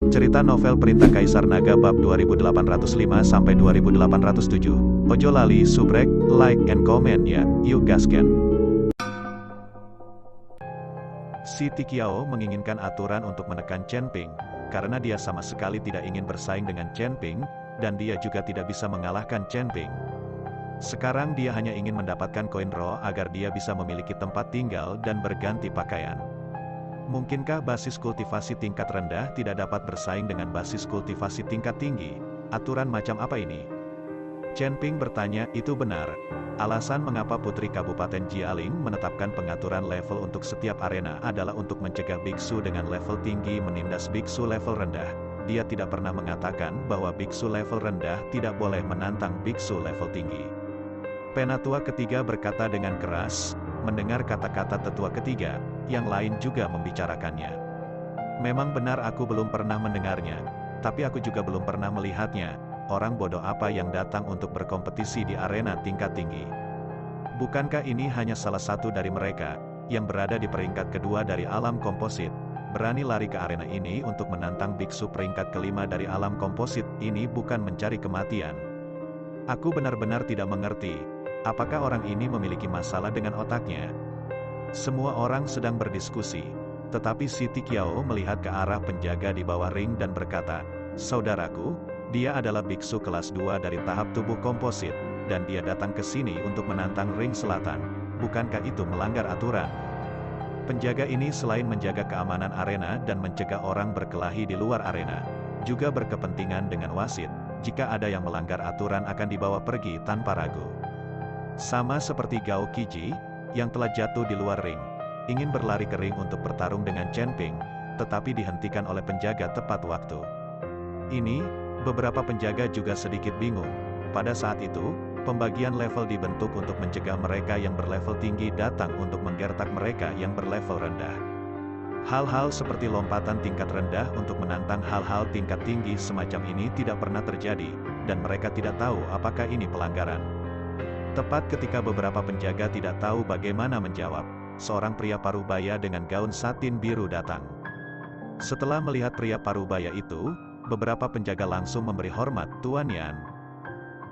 Cerita novel Perintah Kaisar Naga bab 2805-2807. Ojo lali subrek, like and comment ya, yuk gasken. Si Tikiao menginginkan aturan untuk menekan Chen Ping, karena dia sama sekali tidak ingin bersaing dengan Chen Ping, dan dia juga tidak bisa mengalahkan Chen Ping. Sekarang dia hanya ingin mendapatkan koin roh agar dia bisa memiliki tempat tinggal dan berganti pakaian. Mungkinkah basis kultivasi tingkat rendah tidak dapat bersaing dengan basis kultivasi tingkat tinggi? Aturan macam apa ini? Chen Ping bertanya, itu benar. Alasan mengapa Putri Kabupaten Jialing menetapkan pengaturan level untuk setiap arena adalah untuk mencegah biksu dengan level tinggi menindas biksu level rendah. Dia tidak pernah mengatakan bahwa biksu level rendah tidak boleh menantang biksu level tinggi. Penatua ketiga berkata dengan keras, mendengar kata-kata tetua ketiga, yang lain juga membicarakannya. Memang benar aku belum pernah mendengarnya, tapi aku juga belum pernah melihatnya. Orang bodoh apa yang datang untuk berkompetisi di arena tingkat tinggi? Bukankah ini hanya salah satu dari mereka, yang berada di peringkat kedua dari alam komposit, berani lari ke arena ini untuk menantang biksu peringkat kelima dari alam komposit? Ini bukan mencari kematian. Aku benar-benar tidak mengerti. Apakah orang ini memiliki masalah dengan otaknya? Semua orang sedang berdiskusi, tetapi si Tikiao melihat ke arah penjaga di bawah ring dan berkata, saudaraku, dia adalah biksu kelas 2 dari tahap tubuh komposit, dan dia datang ke sini untuk menantang ring selatan. Bukankah itu melanggar aturan? Penjaga ini selain menjaga keamanan arena dan mencegah orang berkelahi di luar arena, juga berkepentingan dengan wasit. Jika ada yang melanggar aturan akan dibawa pergi tanpa ragu. Sama seperti Gao Qiji, yang telah jatuh di luar ring, ingin berlari ke ring untuk bertarung dengan Chen Ping, tetapi dihentikan oleh penjaga tepat waktu. Ini, beberapa penjaga juga sedikit bingung. Pada saat itu, pembagian level dibentuk untuk mencegah mereka yang berlevel tinggi datang untuk menggertak mereka yang berlevel rendah. Hal-hal seperti lompatan tingkat rendah untuk menantang hal-hal tingkat tinggi semacam ini tidak pernah terjadi, dan mereka tidak tahu apakah ini pelanggaran. Tepat ketika beberapa penjaga tidak tahu bagaimana menjawab, seorang pria parubaya dengan gaun satin biru datang. Setelah melihat pria parubaya itu, beberapa penjaga langsung memberi hormat, Tuan Yan.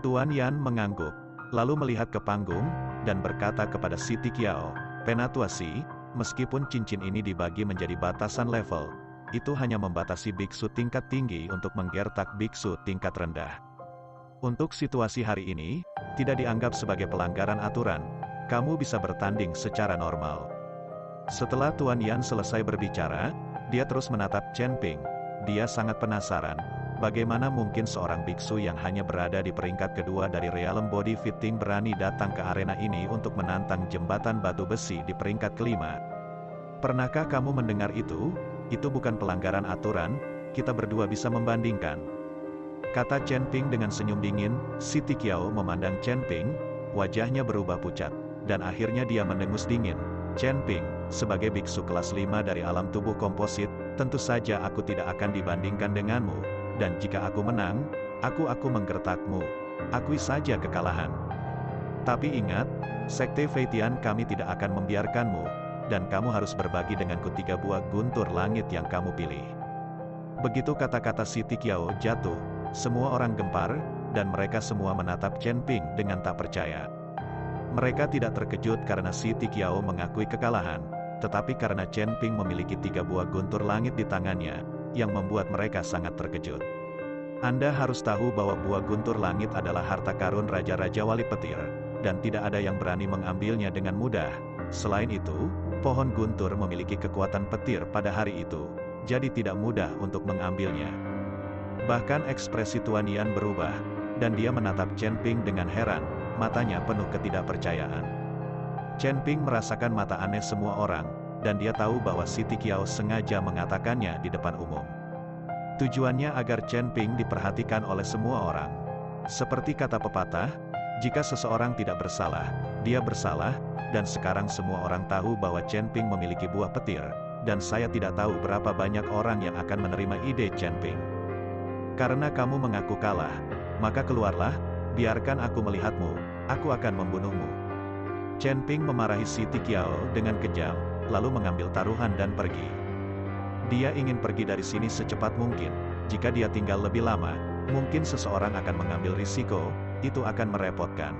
Tuan Yan mengangguk, lalu melihat ke panggung, dan berkata kepada si Tikiao, Penatua Si, meskipun cincin ini dibagi menjadi batasan level, itu hanya membatasi biksu tingkat tinggi untuk menggertak biksu tingkat rendah. Untuk situasi hari ini, tidak dianggap sebagai pelanggaran aturan, kamu bisa bertanding secara normal. Setelah Tuan Yan selesai berbicara, dia terus menatap Chen Ping. Dia sangat penasaran, bagaimana mungkin seorang biksu yang hanya berada di peringkat kedua dari Realm Body Fitting berani datang ke arena ini untuk menantang jembatan batu besi di peringkat kelima. Pernahkah kamu mendengar itu? Itu bukan pelanggaran aturan, kita berdua bisa membandingkan. Kata Chen Ping dengan senyum dingin. Si Tikiao memandang Chen Ping, wajahnya berubah pucat, dan akhirnya dia mendengus dingin. Chen Ping, sebagai biksu kelas 5 dari alam tubuh komposit, tentu saja aku tidak akan dibandingkan denganmu, dan jika aku menang, aku menggertakmu. Akui saja kekalahan. Tapi ingat, Sekte Feitian kami tidak akan membiarkanmu, dan kamu harus berbagi denganku 3 buah guntur langit yang kamu pilih. Begitu kata-kata si Tikiao jatuh, semua orang gempar, dan mereka semua menatap Chen Ping dengan tak percaya. Mereka tidak terkejut karena si Tikiao mengakui kekalahan, tetapi karena Chen Ping memiliki 3 buah guntur langit di tangannya, yang membuat mereka sangat terkejut. Anda harus tahu bahwa buah guntur langit adalah harta karun Raja-Raja Wali Petir, dan tidak ada yang berani mengambilnya dengan mudah. Selain itu, pohon guntur memiliki kekuatan petir pada hari itu, jadi tidak mudah untuk mengambilnya. Bahkan ekspresi Tuan Yan berubah, dan dia menatap Chen Ping dengan heran, matanya penuh ketidakpercayaan. Chen Ping merasakan mata aneh semua orang, dan dia tahu bahwa si Tikiao sengaja mengatakannya di depan umum. Tujuannya agar Chen Ping diperhatikan oleh semua orang. Seperti kata pepatah, jika seseorang tidak bersalah, dia bersalah, dan sekarang semua orang tahu bahwa Chen Ping memiliki buah petir, dan saya tidak tahu berapa banyak orang yang akan menerima ide Chen Ping. Karena kamu mengaku kalah, maka keluarlah, biarkan aku melihatmu, aku akan membunuhmu. Chen Ping memarahi si Tikiao dengan kejam, lalu mengambil taruhan dan pergi. Dia ingin pergi dari sini secepat mungkin. Jika dia tinggal lebih lama, mungkin seseorang akan mengambil risiko, itu akan merepotkan.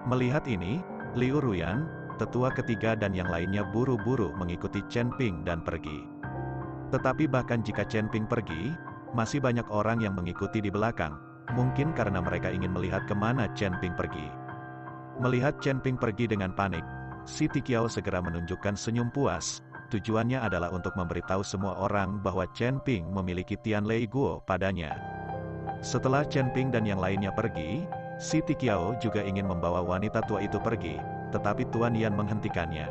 Melihat ini, Liu Ruyan, tetua ketiga dan yang lainnya buru-buru mengikuti Chen Ping dan pergi. Tetapi bahkan jika Chen Ping pergi, masih banyak orang yang mengikuti di belakang, mungkin karena mereka ingin melihat kemana Chen Ping pergi. Melihat Chen Ping pergi dengan panik, Si Tikiao segera menunjukkan senyum puas, tujuannya adalah untuk memberitahu semua orang bahwa Chen Ping memiliki Tian Lei Guo padanya. Setelah Chen Ping dan yang lainnya pergi, Si Tikiao juga ingin membawa wanita tua itu pergi, tetapi Tuan Yan menghentikannya.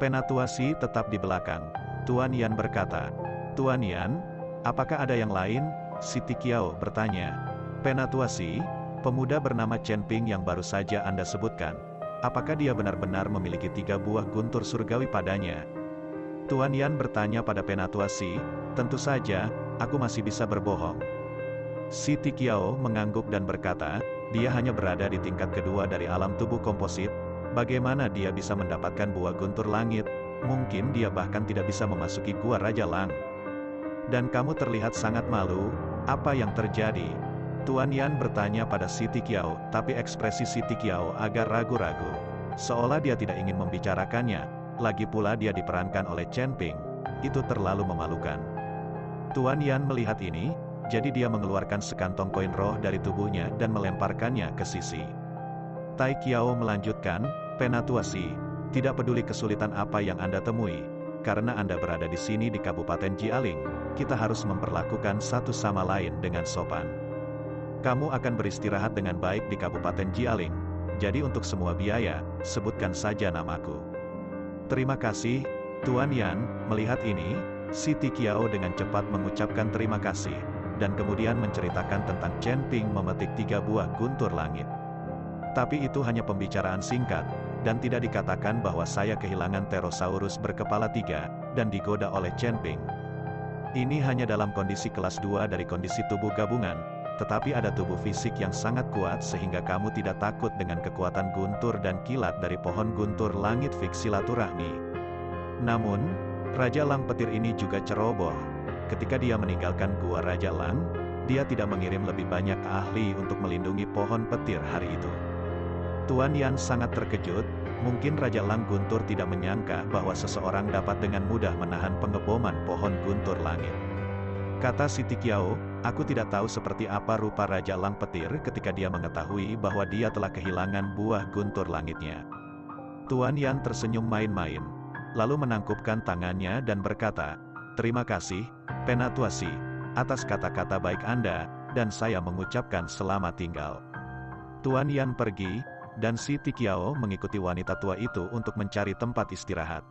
Penatua Si tetap di belakang. Tuan Yan berkata, "Tuan Yan, apakah ada yang lain?" Si Tikiao bertanya. Penatua Si, pemuda bernama Chen Ping yang baru saja Anda sebutkan, apakah dia benar-benar memiliki 3 buah guntur surgawi padanya? Tuan Yan bertanya pada Penatua Si, "Tentu saja, aku masih bisa berbohong." Si Tikiao mengangguk dan berkata, "Dia hanya berada di tingkat kedua dari alam tubuh komposit, bagaimana dia bisa mendapatkan buah guntur langit? Mungkin dia bahkan tidak bisa memasuki gua Raja Lang. Dan kamu terlihat sangat malu, apa yang terjadi?" Tuan Yan bertanya pada Si Tikiao, tapi ekspresi Si Tikiao agak ragu-ragu. Seolah dia tidak ingin membicarakannya, lagi pula dia diperankan oleh Chen Ping. Itu terlalu memalukan. Tuan Yan melihat ini, jadi dia mengeluarkan sekantong koin roh dari tubuhnya dan melemparkannya ke sisi. Tai Kiao melanjutkan, "Penatua Si, tidak peduli kesulitan apa yang Anda temui, karena Anda berada di sini di Kabupaten Jialing, kita harus memperlakukan satu sama lain dengan sopan. Kamu akan beristirahat dengan baik di Kabupaten Jialing, jadi untuk semua biaya, sebutkan saja namaku." "Terima kasih, Tuan Yan." Melihat ini, Si Tikiao dengan cepat mengucapkan terima kasih, dan kemudian menceritakan tentang Chen Ping memetik 3 buah guntur langit. "Tapi itu hanya pembicaraan singkat, dan tidak dikatakan bahwa saya kehilangan Pterosaurus berkepala 3, dan digoda oleh Chen Ping. Ini hanya dalam kondisi kelas 2 dari kondisi tubuh gabungan, tetapi ada tubuh fisik yang sangat kuat sehingga kamu tidak takut dengan kekuatan guntur dan kilat dari pohon guntur langit fiksi silaturahmi. Namun, Raja Lang petir ini juga ceroboh. Ketika dia meninggalkan gua Raja Lang, dia tidak mengirim lebih banyak ahli untuk melindungi pohon petir hari itu." Tuan Yan sangat terkejut, mungkin Raja Lang Guntur tidak menyangka bahwa seseorang dapat dengan mudah menahan pengeboman pohon guntur langit. Kata Si Tikiao, "Aku tidak tahu seperti apa rupa Raja Lang Petir ketika dia mengetahui bahwa dia telah kehilangan buah guntur langitnya." Tuan Yan tersenyum main-main, lalu menangkupkan tangannya dan berkata, "Terima kasih, Penatua Si, atas kata-kata baik Anda, dan saya mengucapkan selamat tinggal." Tuan Yan pergi, dan Si Tikiao mengikuti wanita tua itu untuk mencari tempat istirahat.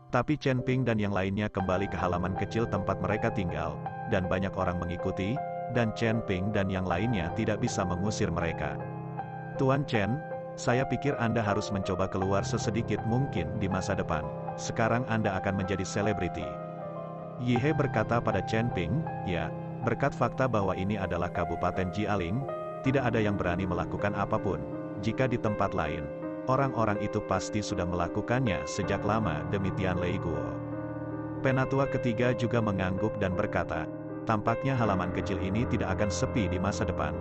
Tapi Chen Ping dan yang lainnya kembali ke halaman kecil tempat mereka tinggal, dan banyak orang mengikuti, dan Chen Ping dan yang lainnya tidak bisa mengusir mereka. "Tuan Chen, saya pikir Anda harus mencoba keluar sesedikit mungkin di masa depan. Sekarang Anda akan menjadi selebriti." Yihe berkata pada Chen Ping, "Ya, berkat fakta bahwa ini adalah Kabupaten Jialing, tidak ada yang berani melakukan apapun. Jika di tempat lain, orang-orang itu pasti sudah melakukannya sejak lama demi Tian Lei Guo." Penatua ketiga juga mengangguk dan berkata, "Tampaknya halaman kecil ini tidak akan sepi di masa depan."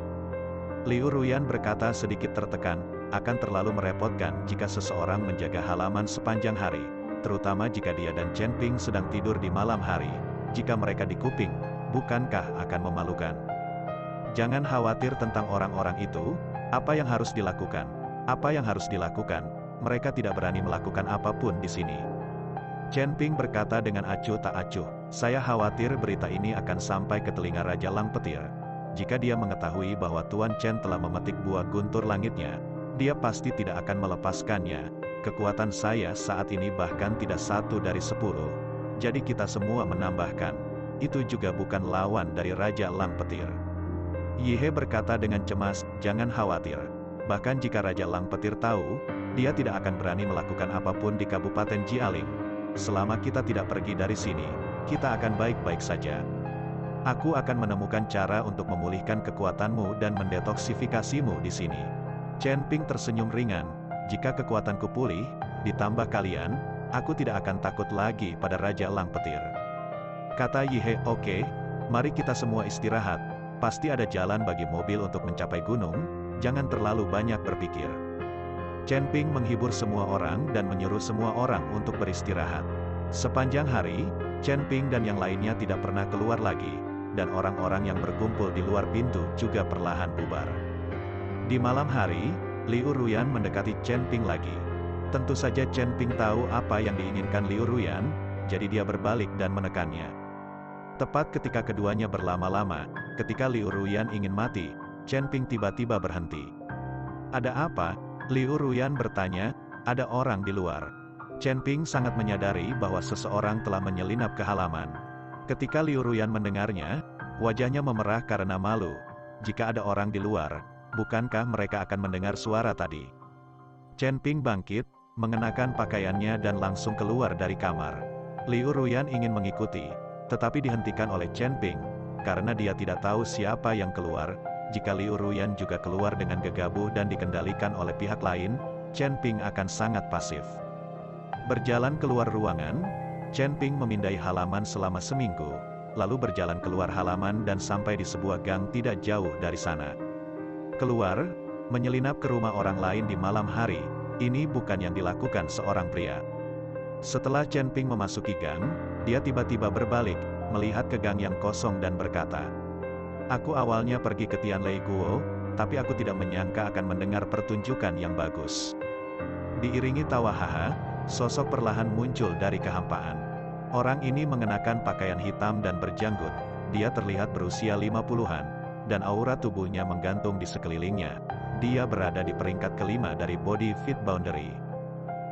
Liu Ruyan berkata sedikit tertekan, akan terlalu merepotkan jika seseorang menjaga halaman sepanjang hari, terutama jika dia dan Chen Ping sedang tidur di malam hari. Jika mereka dikuping, bukankah akan memalukan? "Jangan khawatir tentang orang-orang itu. Apa yang harus dilakukan? Apa yang harus dilakukan? Mereka tidak berani melakukan apapun di sini." Chen Ping berkata dengan acuh tak acuh, "Saya khawatir berita ini akan sampai ke telinga Raja Lang Petir. Jika dia mengetahui bahwa Tuan Chen telah memetik buah guntur langitnya, dia pasti tidak akan melepaskannya. Kekuatan saya saat ini bahkan tidak 1 dari 10. Jadi kita semua menambahkan, itu juga bukan lawan dari Raja Lang Petir." Yihe berkata dengan cemas, "Jangan khawatir. Bahkan jika Raja Lang Petir tahu, dia tidak akan berani melakukan apapun di Kabupaten Jialing. Selama kita tidak pergi dari sini, kita akan baik-baik saja. Aku akan menemukan cara untuk memulihkan kekuatanmu dan mendetoksifikasimu di sini." Chen Ping tersenyum ringan, "Jika kekuatanku pulih, ditambah kalian, aku tidak akan takut lagi pada Raja Lang Petir." Kata Yihe, oke, mari kita semua istirahat, pasti ada jalan bagi mobil untuk mencapai gunung, jangan terlalu banyak berpikir. Chen Ping menghibur semua orang dan menyuruh semua orang untuk beristirahat. Sepanjang hari, Chen Ping dan yang lainnya tidak pernah keluar lagi, dan orang-orang yang berkumpul di luar pintu juga perlahan bubar. Di malam hari, Liu Ruyan mendekati Chen Ping lagi. Tentu saja Chen Ping tahu apa yang diinginkan Liu Ruyan, jadi dia berbalik dan menekannya. Tepat ketika keduanya berlama-lama, ketika Liu Ruyan ingin mati, Chen Ping tiba-tiba berhenti. Ada apa? Liu Ruyan bertanya, ada orang di luar. Chen Ping sangat menyadari bahwa seseorang telah menyelinap ke halaman. Ketika Liu Ruyan mendengarnya, wajahnya memerah karena malu. Jika ada orang di luar, bukankah mereka akan mendengar suara tadi? Chen Ping bangkit, mengenakan pakaiannya dan langsung keluar dari kamar. Liu Ruyan ingin mengikuti, tetapi dihentikan oleh Chen Ping, karena dia tidak tahu siapa yang keluar. Jika Liu Ruyan juga keluar dengan gegabah dan dikendalikan oleh pihak lain, Chen Ping akan sangat pasif. Berjalan keluar ruangan, Chen Ping memindai halaman selama seminggu, lalu berjalan keluar halaman dan sampai di sebuah gang tidak jauh dari sana. Keluar, menyelinap ke rumah orang lain di malam hari, ini bukan yang dilakukan seorang pria. Setelah Chen Ping memasuki gang, dia tiba-tiba berbalik, melihat ke gang yang kosong dan berkata, "Aku awalnya pergi ke Tianlei Guo, tapi aku tidak menyangka akan mendengar pertunjukan yang bagus." Diiringi tawa haha, sosok perlahan muncul dari kehampaan. Orang ini mengenakan pakaian hitam dan berjanggut, dia terlihat berusia 50-an, dan aura tubuhnya menggantung di sekelilingnya. Dia berada di peringkat kelima dari Body Fit Boundary.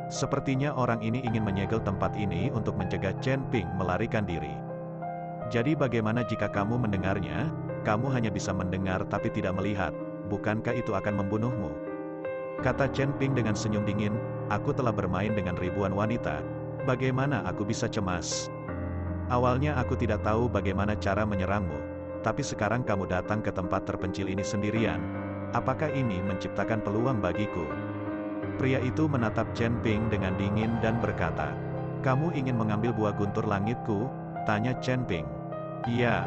Sepertinya orang ini ingin menyegel tempat ini untuk mencegah Chen Ping melarikan diri. Jadi bagaimana jika kamu mendengarnya? Kamu hanya bisa mendengar tapi tidak melihat, bukankah itu akan membunuhmu? Kata Chen Ping dengan senyum dingin, aku telah bermain dengan ribuan wanita, bagaimana aku bisa cemas? Awalnya aku tidak tahu bagaimana cara menyerangmu, tapi sekarang kamu datang ke tempat terpencil ini sendirian, apakah ini menciptakan peluang bagiku? Pria itu menatap Chen Ping dengan dingin dan berkata, kamu ingin mengambil buah guntur langitku? Tanya Chen Ping. Iya.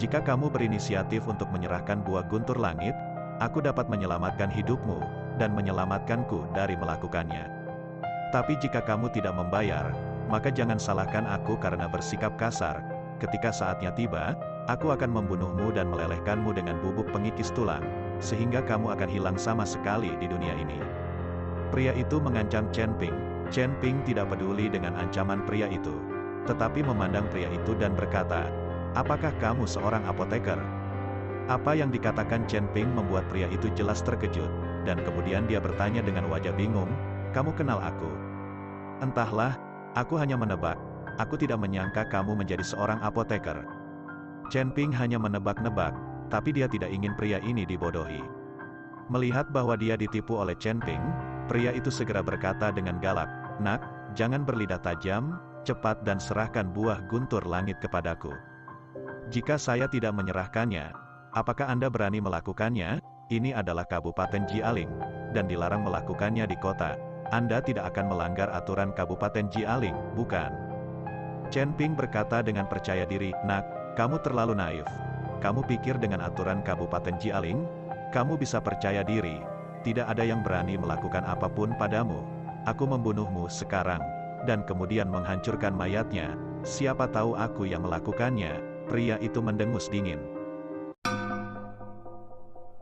Jika kamu berinisiatif untuk menyerahkan buah guntur langit, aku dapat menyelamatkan hidupmu, dan menyelamatkanku dari melakukannya. Tapi jika kamu tidak membayar, maka jangan salahkan aku karena bersikap kasar. Ketika saatnya tiba, aku akan membunuhmu dan melelehkanmu dengan bubuk pengikis tulang, sehingga kamu akan hilang sama sekali di dunia ini. Pria itu mengancam Chen Ping. Chen Ping tidak peduli dengan ancaman pria itu, tetapi memandang pria itu dan berkata, apakah kamu seorang apoteker? Apa yang dikatakan Chen Ping membuat pria itu jelas terkejut, dan kemudian dia bertanya dengan wajah bingung, kamu kenal aku? Entahlah, aku hanya menebak, aku tidak menyangka kamu menjadi seorang apoteker. Chen Ping hanya menebak-nebak, tapi dia tidak ingin pria ini dibodohi. Melihat bahwa dia ditipu oleh Chen Ping, pria itu segera berkata dengan galak, nak, jangan berlidah tajam, cepat dan serahkan buah guntur langit kepadaku. Jika saya tidak menyerahkannya, apakah Anda berani melakukannya? Ini adalah Kabupaten Jialing, dan dilarang melakukannya di kota. Anda tidak akan melanggar aturan Kabupaten Jialing, bukan? Chen Ping berkata dengan percaya diri, nak, kamu terlalu naif. Kamu pikir dengan aturan Kabupaten Jialing, kamu bisa percaya diri. Tidak ada yang berani melakukan apapun padamu. Aku membunuhmu sekarang, dan kemudian menghancurkan mayatnya. Siapa tahu aku yang melakukannya. Pria itu mendengus dingin.